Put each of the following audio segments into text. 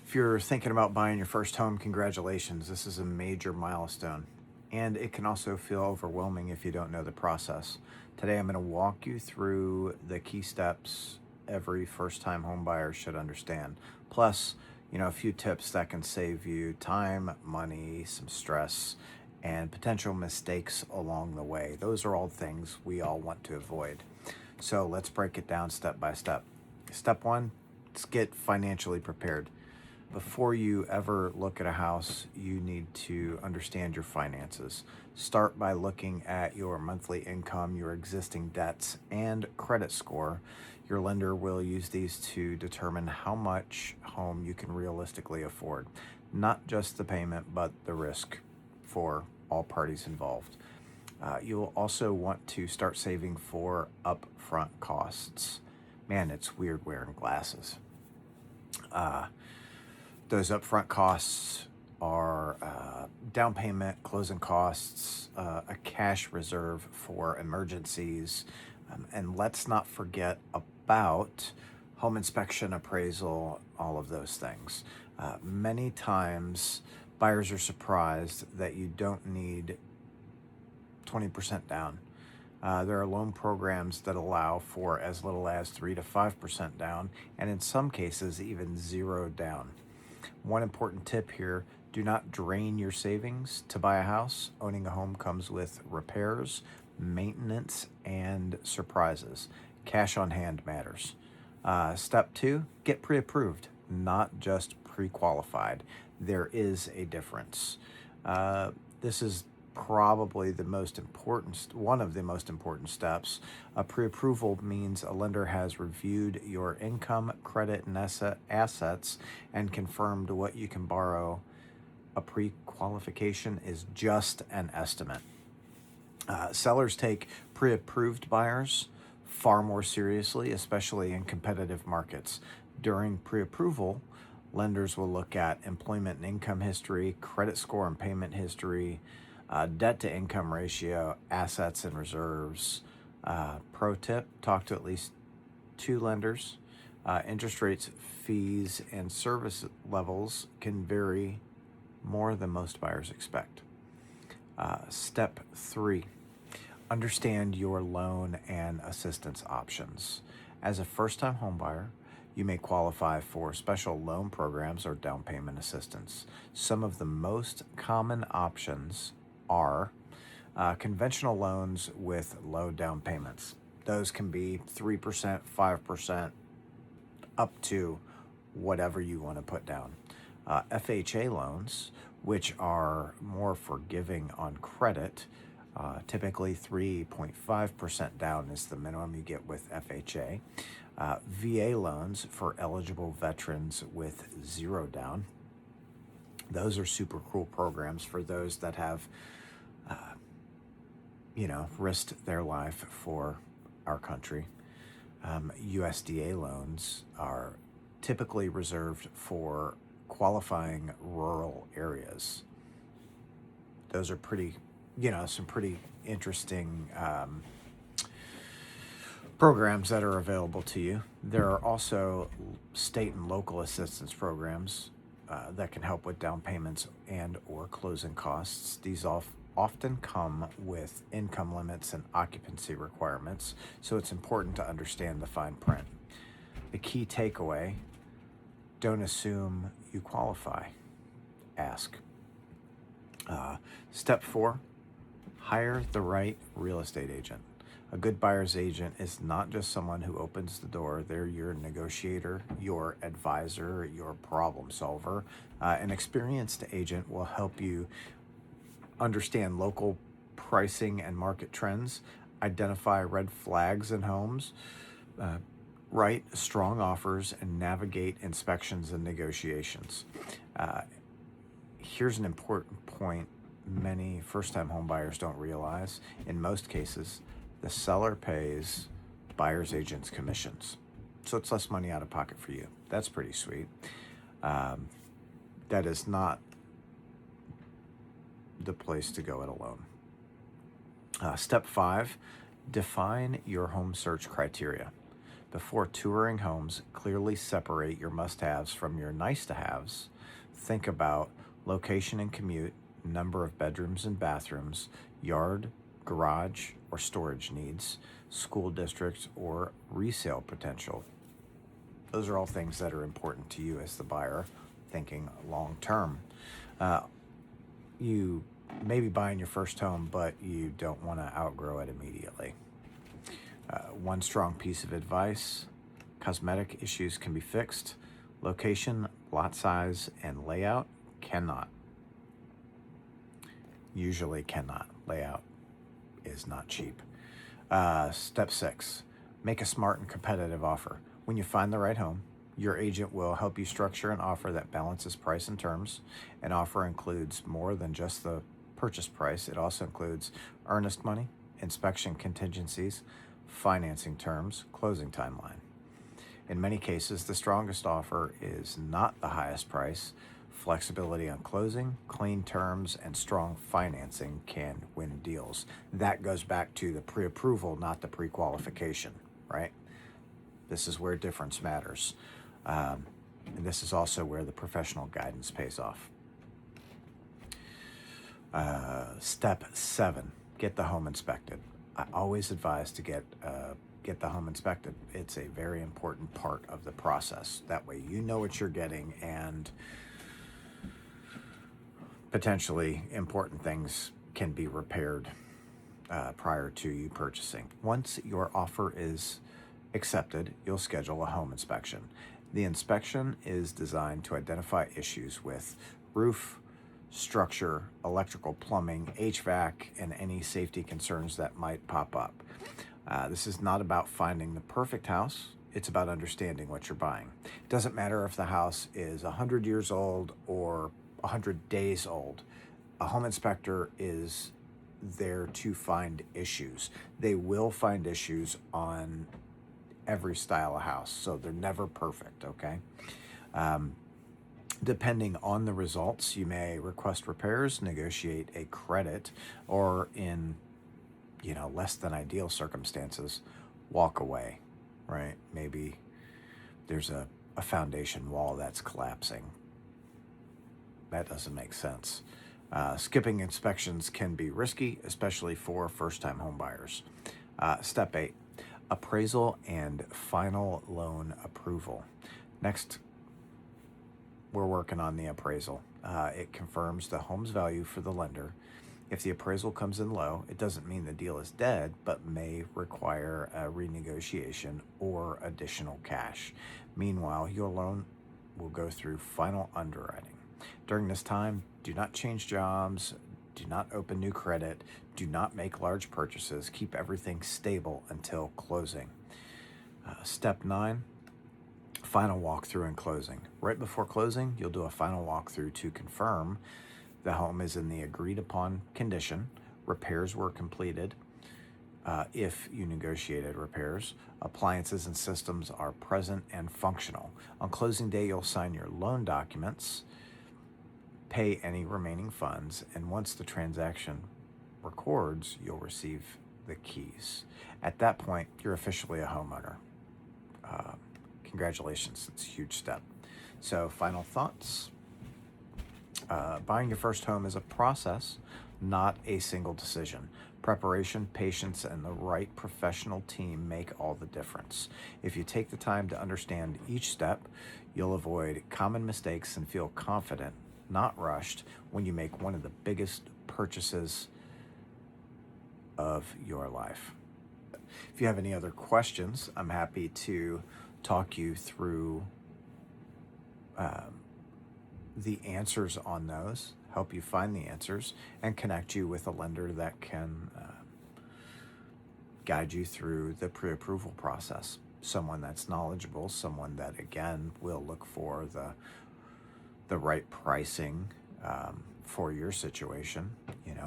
If you're thinking about buying your first home, congratulations. This is a major milestone. And it can also feel overwhelming if you don't know the process. Today, I'm going to walk you through the key steps every first time home buyer should understand. Plus, a few tips that can save you time, money, some stress, and potential mistakes along the way. Those are all things we all want to avoid. So let's break it down step by step. Step one, let's get financially prepared. Before you ever look at a house, you need to understand your finances. Start by looking at your monthly income, your existing debts, and credit score. Your lender will use these to determine how much home you can realistically afford. Not just the payment, but the risk for all parties involved. You'll also want to start saving for upfront costs. Man, it's weird wearing glasses. Those upfront costs are down payment, closing costs, a cash reserve for emergencies, and let's not forget about home inspection, appraisal, all of those things. Many times, buyers are surprised that you don't need 20% down. There are loan programs that allow for as little as 3 to 5% down, and in some cases, even zero down. One important tip here, do not drain your savings to buy a house. Owning a home comes with repairs, maintenance, and surprises. Cash on hand matters. Step two, get pre-approved, not just pre-qualified. There is a difference. This is probably one of the most important steps. A pre-approval means a lender has reviewed your income, credit, and assets and confirmed what you can borrow. A pre-qualification is just an estimate. Sellers take pre-approved buyers far more seriously, especially in competitive markets. During pre-approval, lenders will look at employment and income history, credit score and payment history, debt to income ratio, assets and reserves. Pro tip, talk to at least 2 lenders. Interest rates, fees, and service levels can vary more than most buyers expect. Step 3, understand your loan and assistance options. As a first-time homebuyer, you may qualify for special loan programs or down payment assistance. Some of the most common options are conventional loans with low down payments. Those can be 3%, 5%, up to whatever you want to put down. FHA loans, which are more forgiving on credit, typically 3.5% down is the minimum you get with FHA. VA loans for eligible veterans with 0 down. Those are super cool programs for those that have risked their life for our country. USDA loans are typically reserved for qualifying rural areas. Those are some pretty interesting programs that are available to you. There are also state and local assistance programs that can help with down payments and or closing costs. These often come with income limits and occupancy requirements, so it's important to understand the fine print. The key takeaway, don't assume you qualify. Ask. Step 4, hire the right real estate agent. A good buyer's agent is not just someone who opens the door. They're your negotiator, your advisor, your problem solver. An experienced agent will help you understand local pricing and market trends, identify red flags in homes, write strong offers, and navigate inspections and negotiations. Here's an important point many first-time home buyers don't realize. In most cases, the seller pays buyer's agent's commissions. So it's less money out of pocket for you. That's pretty sweet. That is not the place to go it alone. Step 5, define your home search criteria. Before touring homes, clearly separate your must-haves from your nice-to-haves. Think about location and commute, number of bedrooms and bathrooms, yard, garage, or storage needs, school district, or resale potential. Those are all things that are important to you as the buyer, thinking long term. You may be buying your first home, but you don't want to outgrow it immediately. One strong piece of advice: cosmetic issues can be fixed. Location, lot size, and layout cannot. Usually cannot. Layout is not cheap. Step 6, make a smart and competitive offer. When you find the right home, your agent will help you structure an offer that balances price and terms. An offer includes more than just the purchase price. It also includes earnest money, inspection contingencies, financing terms, closing timeline. In many cases, the strongest offer is not the highest price. Flexibility on closing, clean terms, and strong financing can win deals. That goes back to the pre-approval, not the pre-qualification, right? This is where difference matters. And this is also where the professional guidance pays off. Step 7, get the home inspected. I always advise to get the home inspected. It's a very important part of the process. That way you know what you're getting, and potentially important things can be repaired prior to you purchasing. Once your offer is accepted, you'll schedule a home inspection. The inspection is designed to identify issues with roof, structure, electrical, plumbing, HVAC, and any safety concerns that might pop up. This is not about finding the perfect house. It's about understanding what you're buying. It doesn't matter if the house is 100 years old or 100 days old. A home inspector is there to find issues. They will find issues on every style of house, so they're never perfect, okay? Depending on the results, you may request repairs, negotiate a credit, or in less than ideal circumstances, walk away, right? Maybe there's a foundation wall that's collapsing. That doesn't make sense. Skipping inspections can be risky, especially for first-time home buyers. Step 8, appraisal and final loan approval. Next, we're working on the appraisal. It confirms the home's value for the lender. If the appraisal comes in low, it doesn't mean the deal is dead, but may require a renegotiation or additional cash. Meanwhile, your loan will go through final underwriting. During this time, do not change jobs, do not open new credit, do not make large purchases. Keep everything stable until closing. Step 9, final walkthrough and closing. Right before closing, you'll do a final walkthrough to confirm the home is in the agreed upon condition, repairs were completed, if you negotiated repairs, appliances and systems are present and functional. On closing day, you'll sign your loan documents, pay any remaining funds, and once the transaction records, you'll receive the keys. At that point, you're officially a homeowner. Congratulations, it's a huge step. So, final thoughts. Buying your first home is a process, not a single decision. Preparation, patience, and the right professional team make all the difference. If you take the time to understand each step, you'll avoid common mistakes and feel confident, not rushed, when you make one of the biggest purchases of your life. If you have any other questions, I'm happy to talk you through the answers on those, help you find the answers, and connect you with a lender that can guide you through the pre-approval process. Someone that's knowledgeable, someone that, again, will look for the right pricing for your situation.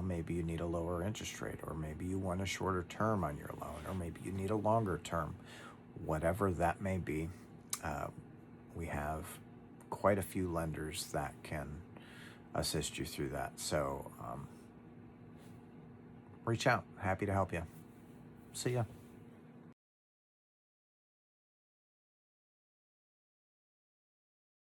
Maybe you need a lower interest rate, or maybe you want a shorter term on your loan, or maybe you need a longer term. Whatever that may be, we have quite a few lenders that can assist you through that. So reach out. Happy to help you. See ya.